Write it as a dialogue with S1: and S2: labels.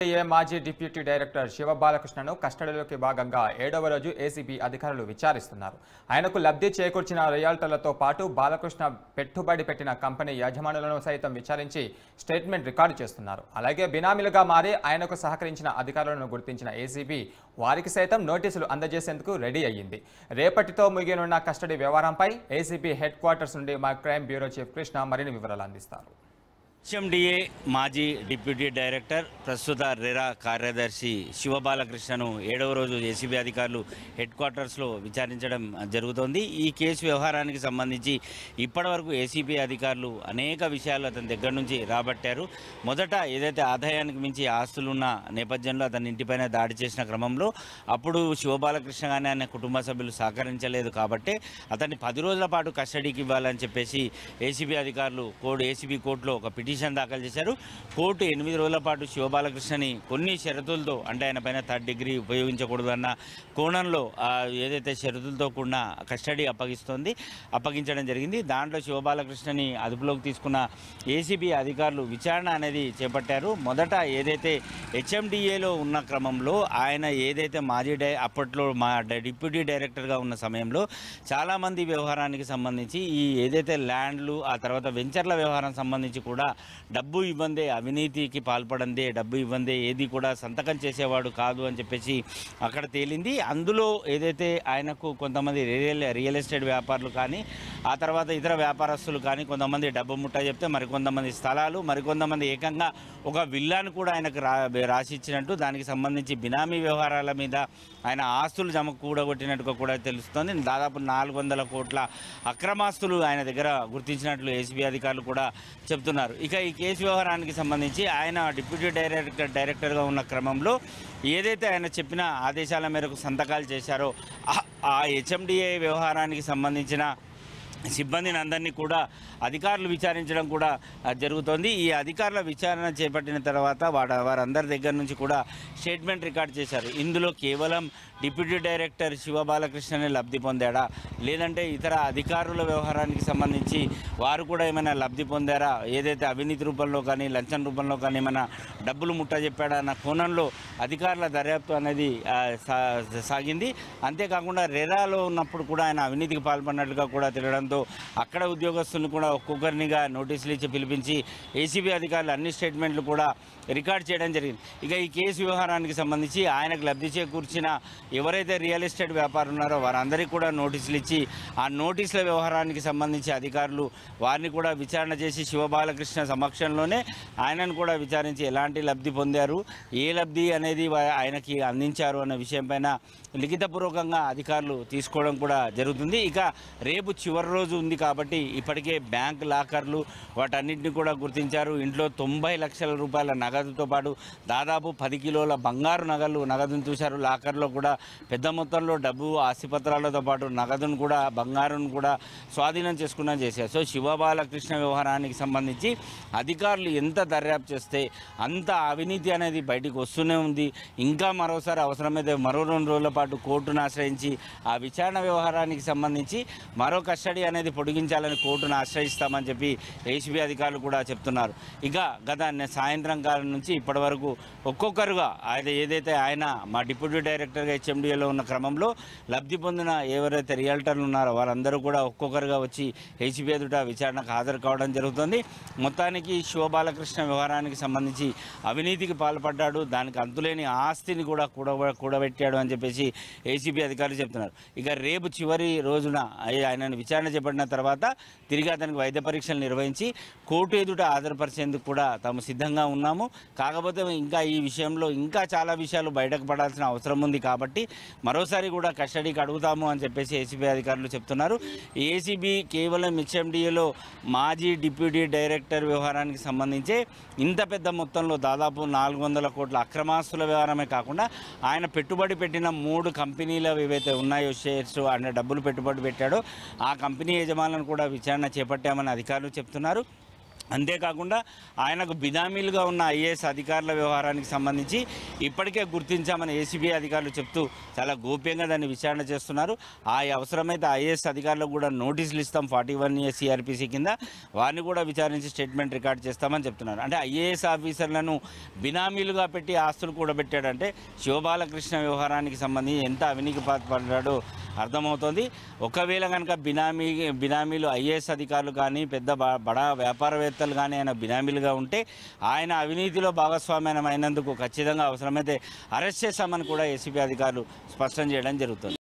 S1: మాజీ deputy director Shiva బాలకృష్ణను కస్టడీలోకి భాగంగా 7వ రోజు ఏసీబీ అధికారులు విచారిస్తున్నారు. ఆయనకు లబ్ధి చేకూర్చిన రియాల్టర్లతో పాటు బాలకృష్ణ పెట్టుబడి పెట్టిన కంపెనీ యజమానులను సైతం విచారించి స్టేట్మెంట్ రికార్డు చేస్తున్నారు. అలాగే బినామీలుగా మారి ఆయనకు సహకరించిన అధికారులను గుర్తించిన ఏసీబీ వారికి సైతం నోటీసులు అందజేసేందుకు రెడీ అయ్యింది. రేపటితో ముగియనున్న కస్టడీ వ్యవహారంపై ఏసీబీ హెడ్ క్వార్టర్స్ నుండి మా క్రైమ్ బ్యూరో చీఫ్ కృష్ణ మరిన్ని వివరాలు అందిస్తారు.
S2: హెచ్ఎండిఏ మాజీ డిప్యూటీ డైరెక్టర్ ప్రస్తుత రెరా కార్యదర్శి శివబాలకృష్ణను 7వ రోజు ఏసీబీ అధికారులు హెడ్ క్వార్టర్స్లో విచారించడం జరుగుతోంది. ఈ కేసు వ్యవహారానికి సంబంధించి ఇప్పటివరకు ఏసీబీ అధికారులు అనేక విషయాలు అతని దగ్గర నుంచి రాబట్టారు. మొదట ఏదైతే ఆదాయానికి మించి ఆస్తులున్న నేపథ్యంలో అతని ఇంటిపైన దాడి చేసిన క్రమంలో అప్పుడు శివబాలకృష్ణ కానీ ఆయన కుటుంబ సభ్యులు సహకరించలేదు కాబట్టి అతన్ని 10 రోజుల పాటు కస్టడీకి ఇవ్వాలని చెప్పేసి ఏసీబీ అధికారులు ఏసీబీ కోర్టులో ఒక పిటిషన్ దాఖలు చేశారు. కోర్టు 8 రోజుల పాటు శివబాలకృష్ణని కొన్ని షరతులతో, అంటే ఆయన పైన 3rd డిగ్రీ ఉపయోగించకూడదు అన్న కోణంలో ఏదైతే షరతులతో కూడిన కస్టడీ అప్పగించడం జరిగింది. దాంట్లో శివబాలకృష్ణని అదుపులోకి తీసుకున్న ఏసీబీ అధికారులు విచారణ అనేది చేపట్టారు. మొదట ఏదైతే హెచ్ఎండిఏలో ఉన్న క్రమంలో ఆయన ఏదైతే అప్పట్లో డిప్యూటీ డైరెక్టర్గా ఉన్న సమయంలో చాలామంది వ్యవహారానికి సంబంధించి ఈ ఏదైతే ల్యాండ్లు ఆ తర్వాత వెంచర్ల వ్యవహారం సంబంధించి కూడా డబ్బు ఇవ్వందే, అవినీతికి పాల్పడందే, డబ్బు ఇవ్వందే ఏది కూడా సంతకం చేసేవాడు కాదు అని చెప్పేసి అక్కడ తేలింది. అందులో ఏదైతే ఆయనకు కొంతమంది రియల్ ఎస్టేట్ వ్యాపారులు కానీ ఆ తర్వాత ఇతర వ్యాపారస్తులు కానీ కొంతమంది డబ్బు ముట్ట చెప్తే మరికొంతమంది స్థలాలు, మరికొంతమంది ఏకంగా ఒక విల్లాను కూడా ఆయనకు రాసిచ్చినట్టు, దానికి సంబంధించి బినామీ వ్యవహారాల మీద ఆయన ఆస్తులు కూడగొట్టినట్టుగా కూడా తెలుస్తోంది. దాదాపు 400 కోట్ల అక్రమాస్తులు ఆయన దగ్గర గుర్తించినట్లు ఏసీబీ అధికారులు కూడా చెప్తున్నారు. ఇక ఈ కేసు వ్యవహారానికి సంబంధించి ఆయన డిప్యూటీ డైరెక్టర్గా ఉన్న క్రమంలో ఏదైతే ఆయన చెప్పిన ఆదేశాల మేరకు సంతకాలు చేశారో ఆ హెచ్ఎండిఏ వ్యవహారానికి సంబంధించిన సిబ్బందిని అందరినీ కూడా అధికారులు విచారించడం కూడా జరుగుతోంది. ఈ అధికారుల విచారణ చేపట్టిన తర్వాత వారందరి దగ్గర నుంచి కూడా స్టేట్మెంట్ రికార్డ్ చేశారు. ఇందులో కేవలం డిప్యూటీ డైరెక్టర్ శివబాలకృష్ణనే లబ్ధి పొందాడా, లేదంటే ఇతర అధికారుల వ్యవహారానికి సంబంధించి వారు కూడా ఏమైనా లబ్ధి పొందారా, ఏదైతే అవినీతి రూపంలో కానీ లంచం రూపంలో కానీ ఏమైనా డబ్బులు ముట్టజెప్పాడా అన్న కోణంలో అధికారుల దర్యాప్తు అనేది సాగింది. అంతేకాకుండా రెరాలో ఉన్నప్పుడు కూడా ఆయన అవినీతికి పాల్పడినట్లుగా కూడా తెలియడంతో అక్కడ ఉద్యోగస్తులను కూడా ఒక్కొక్కరినిగా నోటీసులు ఇచ్చి పిలిపించి ఏసీబీ అధికారులు అన్ని స్టేట్మెంట్లు కూడా రికార్డ్ చేయడం జరిగింది. ఇక ఈ కేసు వ్యవహారానికి సంబంధించి ఆయనకు లబ్ధి చేకూర్చిన ఎవరైతే రియల్ ఎస్టేట్ వ్యాపారులు ఉన్నారో వారందరికీ కూడా నోటీసులు ఇచ్చి ఆ నోటీసుల వ్యవహారానికి సంబంధించి అధికారులు వారిని కూడా విచారణ చేసి శివబాలకృష్ణ సమక్షంలోనే ఆయనను కూడా విచారించి ఎలాంటి లబ్ధి పొందారు, ఏ లబ్ధి అనేది ఆయనకి అందించారు అన్న విషయంపైన లిఖితపూర్వకంగా అధికారులు తీసుకోవడం కూడా జరుగుతుంది. ఇక రేపు చివరి రోజు ఉంది కాబట్టి ఇప్పటికే బ్యాంక్ లాకర్లు వాటన్నింటినీ కూడా గుర్తించారు. ఇంట్లో 90 లక్షల రూపాయల నగదుతో పాటు దాదాపు 10 కిలోల బంగారు నగదును చూశారు. లాకర్లో కూడా పెద్ద మొత్తంలో డబ్బు, ఆస్తిపత్రాలతో పాటు నగదును కూడా, బంగారును కూడా స్వాధీనం చేసుకున్నా చేశారు. సో శివబాలకృష్ణ వ్యవహారానికి సంబంధించి అధికారులు ఎంత దర్యాప్తు చేస్తే అంత అవినీతి అనేది బయటికి వస్తూనే ఉంది. ఇంకా మరోసారి అవసరమైతే మరో 2 రోజుల పాటు కోర్టును ఆశ్రయించి ఆ విచారణ వ్యవహారానికి సంబంధించి మరో కస్టడీ అనేది పొడిగించాలని కోర్టును ఆశ్రయిస్తామని చెప్పి ఏసీబీ అధికారులు కూడా చెప్తున్నారు. ఇక గత సాయంత్రం కాలం నుంచి ఇప్పటి వరకు ఒక్కొక్కరుగా ఏదైతే ఆయన మా డిప్యూటీ డైరెక్టర్గా హెచ్ఎండిఏలో ఉన్న క్రమంలో లబ్ధి పొందిన ఎవరైతే రియల్టర్లు ఉన్నారో వారందరూ కూడా ఒక్కొక్కరుగా వచ్చి ఏసీబీ ఎదుట విచారణకు హాజరు కావడం జరుగుతుంది. మొత్తానికి శివబాలకృష్ణ వ్యవహారానికి సంబంధించి అవినీతికి పాల్పడ్డాడు, దానికి అంతులేని ఆస్తిని కూడా కూడబెట్టాడు అని చెప్పేసి ఏసీబీ అధికారులు చెప్తున్నారు. ఇక రేపు చివరి రోజున ఆయనను విచారణ చేపట్టిన తర్వాత తిరిగి అతనికి వైద్య పరీక్షలు నిర్వహించి కోర్టు ఎదుట హాజరుపరిచేందుకు కూడా తాము సిద్ధంగా ఉన్నాము. కాకపోతే ఇంకా ఈ విషయంలో ఇంకా చాలా విషయాలు బయటకు పడాల్సిన అవసరం ఉంది కాబట్టి మరోసారి కూడా కస్టడీకి అడుగుతాము అని చెప్పేసి ఏసీబీ అధికారులు చెప్తున్నారు. ఏసీబీ కేవలం హెచ్ఎండిఏలో మాజీ డిప్యూటీ డైరెక్టర్ వ్యవహారానికి సంబంధించి ఇంత పెద్ద మొత్తంలో దాదాపు 400 కోట్ల అక్రమాస్తుల వ్యవహారమే కాకుండా ఆయన పెట్టుబడి పెట్టిన 3 కంపెనీలు ఏవైతే ఉన్నాయో షేర్స్ అంటే డబ్బులు పెట్టుబడి పెట్టాడో ఆ కంపెనీ యజమానులను కూడా విచారణ చేపట్టామని అధికారులు చెప్తున్నారు. అంతేకాకుండా ఆయనకు బినామీలుగా ఉన్న ఐఏఎస్ అధికారుల వ్యవహారానికి సంబంధించి ఇప్పటికే గుర్తించామని ఏసీబీ అధికారులు చెప్తూ చాలా గోప్యంగా దాన్ని విచారణ చేస్తున్నారు. ఆ అవసరమైతే ఐఏఎస్ అధికారులకు కూడా నోటీసులు ఇస్తాం 41A CRPC కింద, వారిని కూడా విచారించి స్టేట్మెంట్ రికార్డ్ చేస్తామని చెప్తున్నారు. అంటే ఐఏఎస్ ఆఫీసర్లను బినామీలుగా పెట్టి ఆస్తులు కూడబెట్టాడంటే శివబాలకృష్ణ వ్యవహారానికి సంబంధించి ఎంత అవినీతి పాల్పడ్డాడో అర్థమవుతోంది. ఒకవేళ కనుక బినామీలు ఐఏఎస్ అధికారులు కానీ పెద్ద బడా వ్యాపారవేత్తలు కానీ ఆయన బినామీలుగా ఉంటే ఆయన అవినీతిలో భాగస్వామ్యం అయినందుకు ఖచ్చితంగా అవసరమైతే అరెస్ట్ చేశామని కూడా ఏసీబీ అధికారులు స్పష్టం చేయడం జరుగుతుంది.